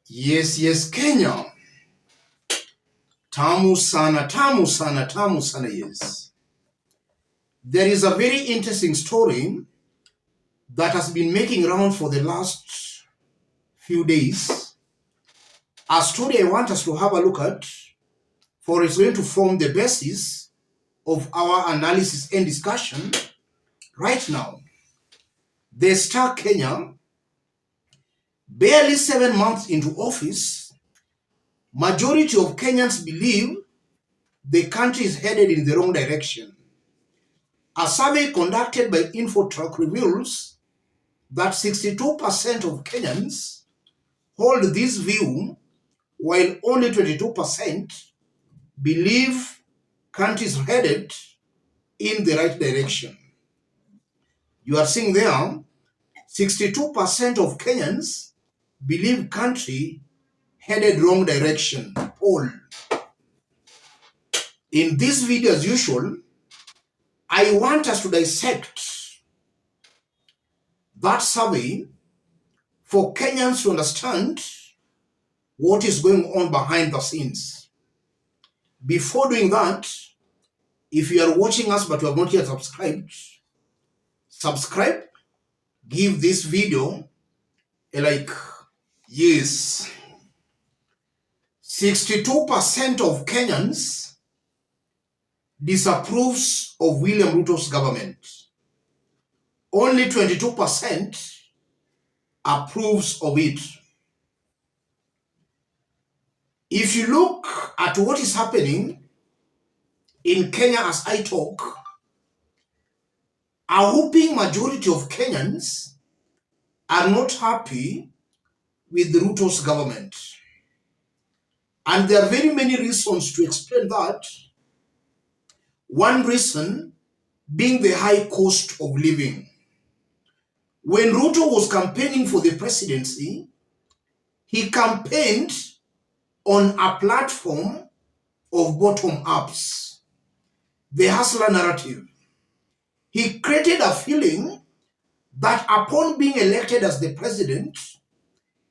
Yes, Kenya. Tamu sana, tamu sana, tamu sana, yes. There is a very interesting story that has been making round for the last few days. A story I want us to have a look at, for it's going to form the basis of our analysis and discussion right now. The Star Kenya, barely 7 months into office, majority of Kenyans believe the country is headed in the wrong direction. A survey conducted by Infotrak reveals that 62% of Kenyans hold this view, while only 22% believe country is headed in the right direction. You are seeing there, 62% of Kenyans believe country headed wrong direction. Poll. In this video, as usual, I want us to dissect that survey for Kenyans to understand what is going on behind the scenes. Before doing that, if you are watching us but you have not yet subscribed, subscribe, give this video a like. Yes, 62% of Kenyans disapproves of William Ruto's government. Only 22% approves of it. If you look at what is happening in Kenya as I talk, a whooping majority of Kenyans are not happy with Ruto's government. And there are very many reasons to explain that. One reason being the high cost of living. When Ruto was campaigning for the presidency, he campaigned on a platform of bottom-ups, the hustler narrative. He created a feeling that upon being elected as the president,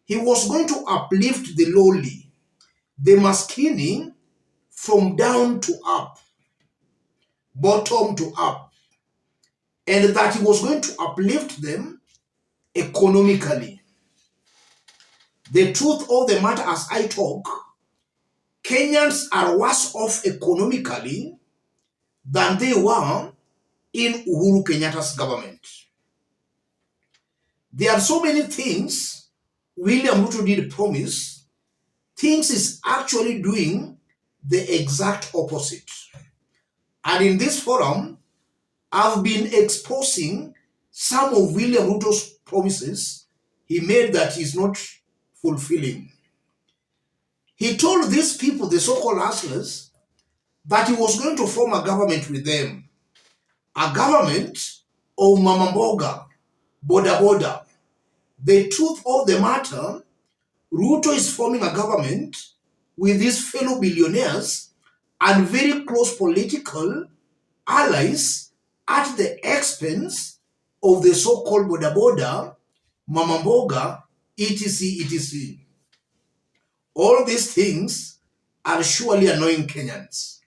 he was going to uplift the lowly, the maskini, from down to up, bottom to up, and that he was going to uplift them economically. The truth of the matter as I talk, Kenyans are worse off economically than they were in Uhuru Kenyatta's government. There are so many things William Ruto did promise, things is actually doing the exact opposite. And in this forum, I've been exposing some of William Ruto's promises he made that he's not fulfilling. He told these people, the so-called hustlers, that he was going to form a government with them. A government of Mama Mboga, Boda Boda. The truth of the matter, Ruto is forming a government with his fellow billionaires and very close political allies at the expense of the so-called Boda Boda, Mama Mboga, etc. All these things are surely annoying Kenyans.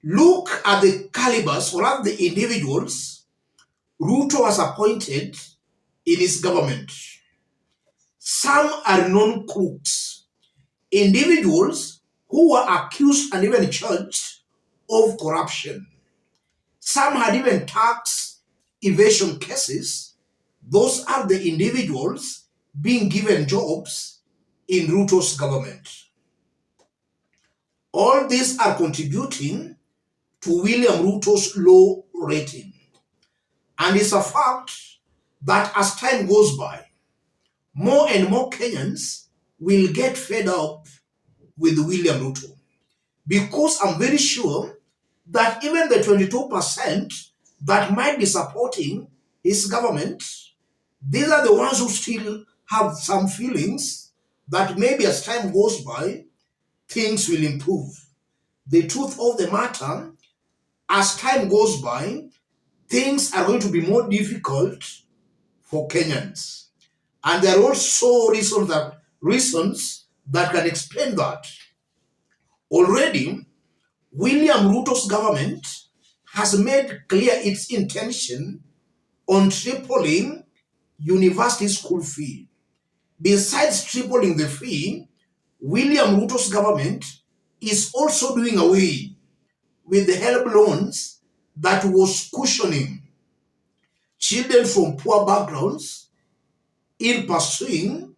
Look at the calibers or at the individuals Ruto has appointed in his government. Some are known crooks, individuals who were accused and even charged of corruption. Some had even tax evasion cases. Those are the individuals being given jobs in Ruto's government. All these are contributing to William Ruto's low rating. And it's a fact that as time goes by, more and more Kenyans will get fed up with William Ruto. Because I'm very sure that even the 22% that might be supporting his government, these are the ones who still have some feelings that maybe as time goes by, things will improve. The truth of the matter, as time goes by, things are going to be more difficult for Kenyans. And there are also reasons that reasons that can explain that. Already, William Ruto's government has made clear its intention on tripling university school fee. Besides tripling the fee, William Ruto's government is also doing away with the help loans that was cushioning children from poor backgrounds in pursuing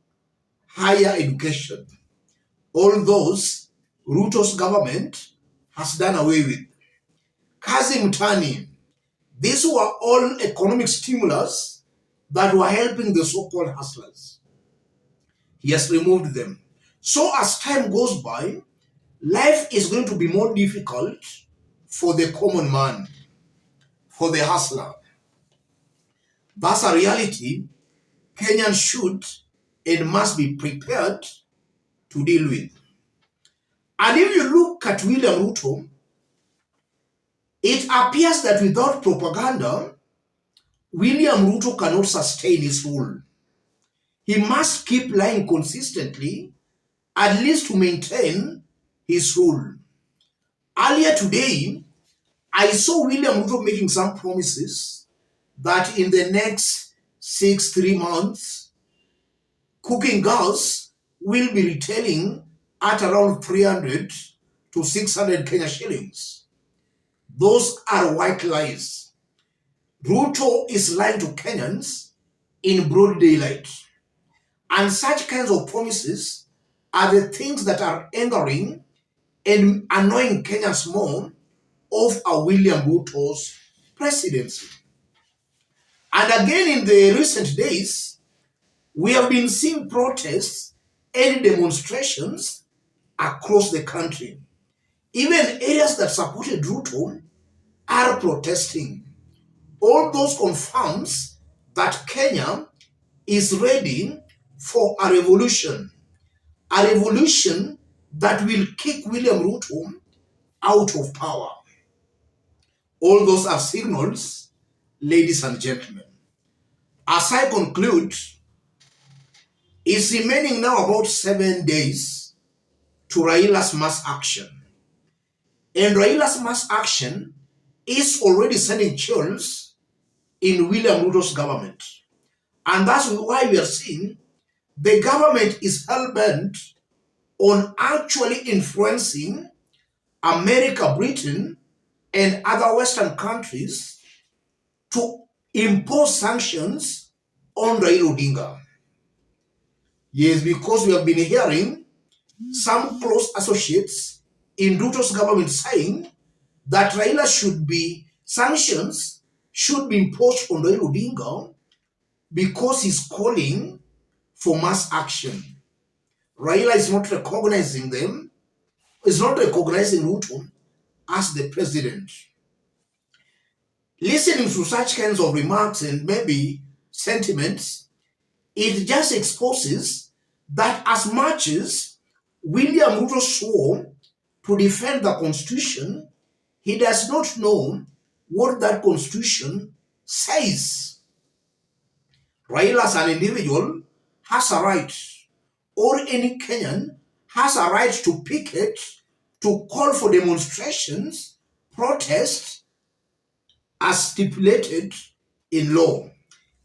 higher education. All those Ruto's government has done away with. Kazi Mtani, these were all economic stimulus that were helping the so-called hustlers. He has removed them. So as time goes by, life is going to be more difficult for the common man, for the hustler. That's a reality Kenyans should and must be prepared to deal with. And if you look at William Ruto, it appears that without propaganda, William Ruto cannot sustain his rule. He must keep lying consistently, at least to maintain his rule. Earlier today, I saw William Ruto making some promises that in the next 3 months, cooking gas will be retailing at around 300 to 600 Kenya shillings. Those are white lies. Ruto is lying to Kenyans in broad daylight. And such kinds of promises are the things that are angering and annoying Kenyans more of a William Ruto's presidency. And again, in the recent days, we have been seeing protests and demonstrations across the country. Even areas that supported Ruto are protesting. All those confirms that Kenya is ready for a revolution that will kick William Ruto out of power. All those are signals, ladies and gentlemen. As I conclude, it's remaining now about 7 days to Raila's mass action. And Raila's mass action is already sending chills in William Ruto's government. And that's why we are seeing the government is hell-bent on actually influencing America, Britain, and other Western countries to impose sanctions on Raila Odinga. Yes, because we have been hearing some close associates in Ruto's government saying that sanctions should be imposed on Raila Odinga because he's calling for mass action. Raila is not recognizing them, is not recognizing Ruto as the president. Listening to such kinds of remarks and maybe sentiments, it just exposes that as much as William Ruto swore to defend the Constitution, he does not know what that Constitution says. Raila as an individual has a right, or any Kenyan has a right to picket, to call for demonstrations, protests, as stipulated in law.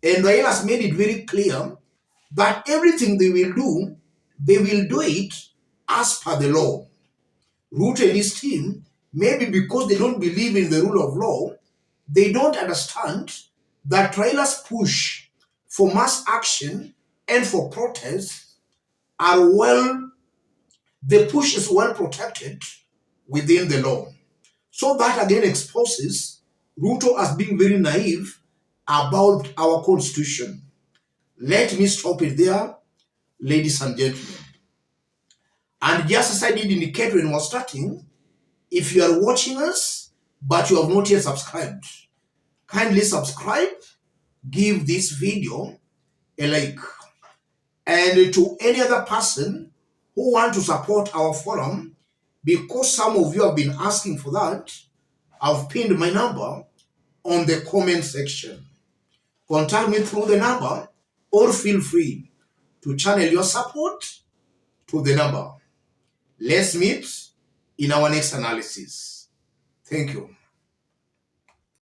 And Raila has made it very clear that everything they will do it as per the law. Ruto and his team, maybe because they don't believe in the rule of law, they don't understand that Raila's push for mass action and for protests the push is well protected within the law. So that again exposes Ruto as being very naive about our constitution. Let me stop it there, ladies and gentlemen. And just as I did indicate when we were starting, if you are watching us but you have not yet subscribed, kindly subscribe, give this video a like. And to any other person who want to support our forum, because some of you have been asking for that, I've pinned my number on the comment section. Contact me through the number or feel free to channel your support to the number. Let's meet in our next analysis. Thank you.